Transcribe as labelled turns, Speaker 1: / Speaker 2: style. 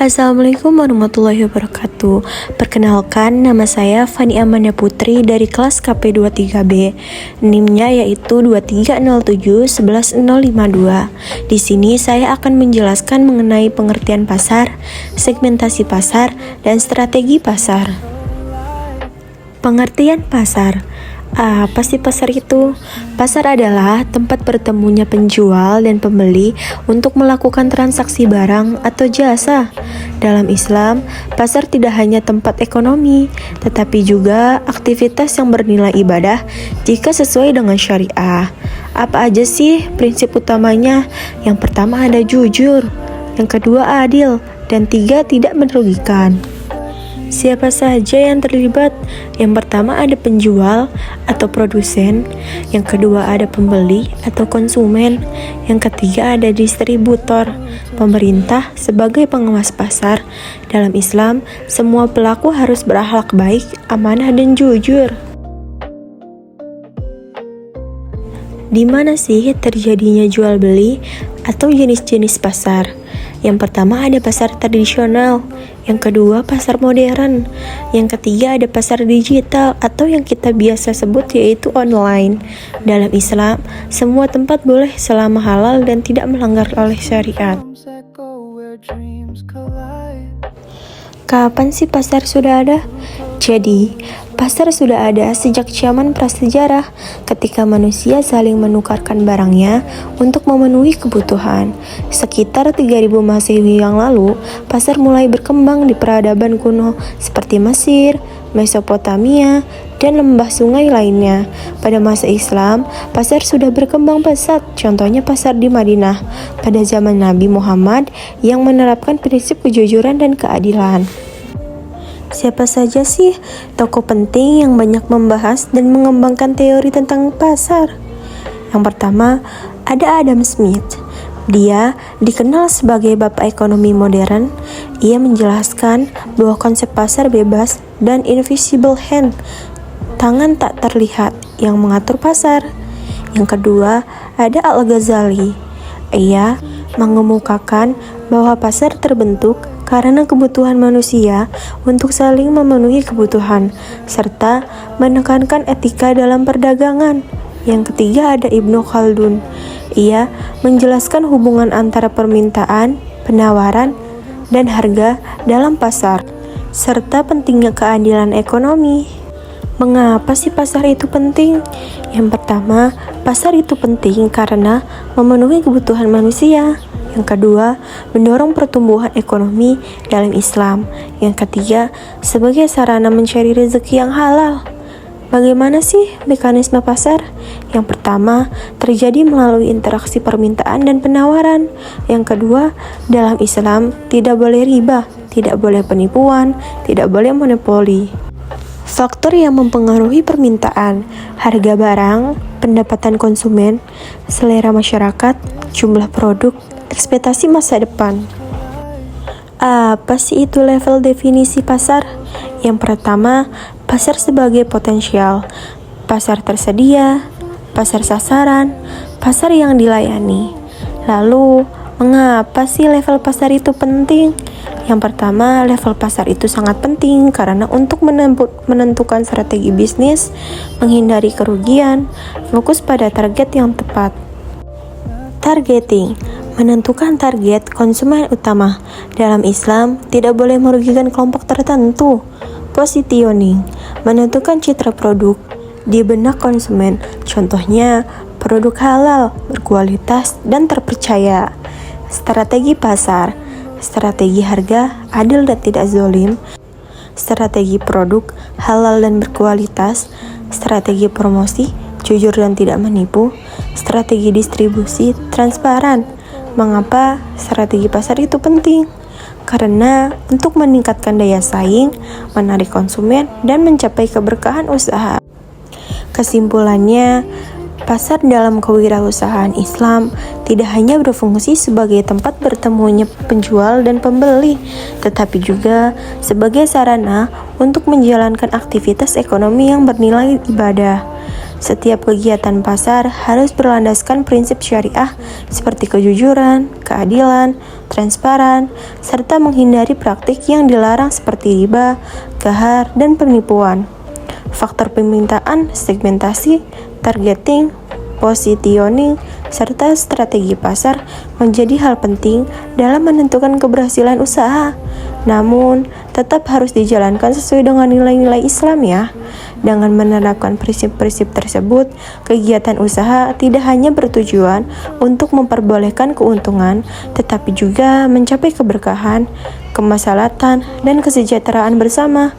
Speaker 1: Assalamualaikum warahmatullahi wabarakatuh. Perkenalkan, nama saya Fani Amanda Putri dari kelas KP23B. NIM-nya yaitu 2307-11052. Di sini saya akan menjelaskan mengenai pengertian pasar, segmentasi pasar, dan strategi pasar. Pengertian pasar. Apa sih pasar itu? Pasar adalah tempat bertemunya penjual dan pembeli untuk melakukan transaksi barang atau jasa. Dalam Islam, pasar tidak hanya tempat ekonomi, tetapi juga aktivitas yang bernilai ibadah jika sesuai dengan syariah. Apa aja sih prinsip utamanya? Yang pertama ada jujur, yang kedua adil, dan tiga tidak merugikan. Siapa saja yang terlibat? Yang pertama ada penjual atau produsen, yang kedua ada pembeli atau konsumen, yang ketiga ada distributor, pemerintah sebagai pengawas pasar. Dalam Islam, semua pelaku harus berakhlak baik, amanah dan jujur. Di mana sih terjadinya jual beli atau jenis-jenis pasar? Yang pertama ada pasar tradisional, yang kedua pasar modern, yang ketiga ada pasar digital atau yang kita biasa sebut yaitu online. Dalam Islam, semua tempat boleh selama halal dan tidak melanggar oleh syariat. Kapan sih pasar sudah ada? Jadi, pasar sudah ada sejak zaman prasejarah ketika manusia saling menukarkan barangnya untuk memenuhi kebutuhan. Sekitar 3000 Masehi yang lalu, pasar mulai berkembang di peradaban kuno seperti Mesir, Mesopotamia, dan lembah sungai lainnya. Pada masa Islam, pasar sudah berkembang pesat, contohnya pasar di Madinah pada zaman Nabi Muhammad yang menerapkan prinsip kejujuran dan keadilan. Siapa saja sih tokoh penting yang banyak membahas dan mengembangkan teori tentang pasar? Yang pertama, ada Adam Smith. Dia dikenal sebagai bapak ekonomi modern. Ia menjelaskan bahwa konsep pasar bebas dan invisible hand, tangan tak terlihat, yang mengatur pasar. Yang kedua, ada Al-Ghazali. Ia mengemukakan bahwa pasar terbentuk karena kebutuhan manusia untuk saling memenuhi kebutuhan, serta menekankan etika dalam perdagangan. Yang ketiga ada Ibnu Khaldun. Ia menjelaskan hubungan antara permintaan, penawaran, dan harga dalam pasar, serta pentingnya keadilan ekonomi. Mengapa sih pasar itu penting? Yang pertama, pasar itu penting karena memenuhi kebutuhan manusia. Yang kedua, mendorong pertumbuhan ekonomi dalam Islam. Yang ketiga, sebagai sarana mencari rezeki yang halal. Bagaimana sih mekanisme pasar? Yang pertama, terjadi melalui interaksi permintaan dan penawaran. Yang kedua, dalam Islam tidak boleh riba, tidak boleh penipuan, tidak boleh monopoli. Faktor yang mempengaruhi permintaan, harga barang, pendapatan konsumen, selera masyarakat, jumlah produk, ekspektasi masa depan. Apa sih itu level definisi pasar? Yang pertama, pasar sebagai potensial, pasar tersedia, pasar sasaran, pasar yang dilayani. Lalu, mengapa sih level pasar itu penting? Yang pertama, level pasar itu sangat penting karena untuk menentukan strategi bisnis, menghindari kerugian, fokus pada target yang tepat. Targeting, menentukan target konsumen utama. Dalam Islam, tidak boleh merugikan kelompok tertentu. Positioning, menentukan citra produk di benak konsumen. Contohnya, produk halal, berkualitas, dan terpercaya. Strategi pasar, strategi harga, adil dan tidak zalim. Strategi produk, halal dan berkualitas. Strategi promosi, jujur dan tidak menipu. Strategi distribusi, transparan. Mengapa strategi pasar itu penting? Karena untuk meningkatkan daya saing, menarik konsumen, dan mencapai keberkahan usaha. Kesimpulannya, pasar dalam kewirausahaan Islam tidak hanya berfungsi sebagai tempat bertemunya penjual dan pembeli, tetapi juga sebagai sarana untuk menjalankan aktivitas ekonomi yang bernilai ibadah. Setiap kegiatan pasar harus berlandaskan prinsip syariah seperti kejujuran, keadilan, transparan, serta menghindari praktik yang dilarang seperti riba, gahar, dan penipuan. Faktor permintaan, segmentasi, targeting, positioning, serta strategi pasar menjadi hal penting dalam menentukan keberhasilan usaha. Namun, tetap harus dijalankan sesuai dengan nilai-nilai Islam ya. Dengan menerapkan prinsip-prinsip tersebut, kegiatan usaha tidak hanya bertujuan untuk memperbolehkan keuntungan, tetapi juga mencapai keberkahan, kemaslahatan, dan kesejahteraan bersama.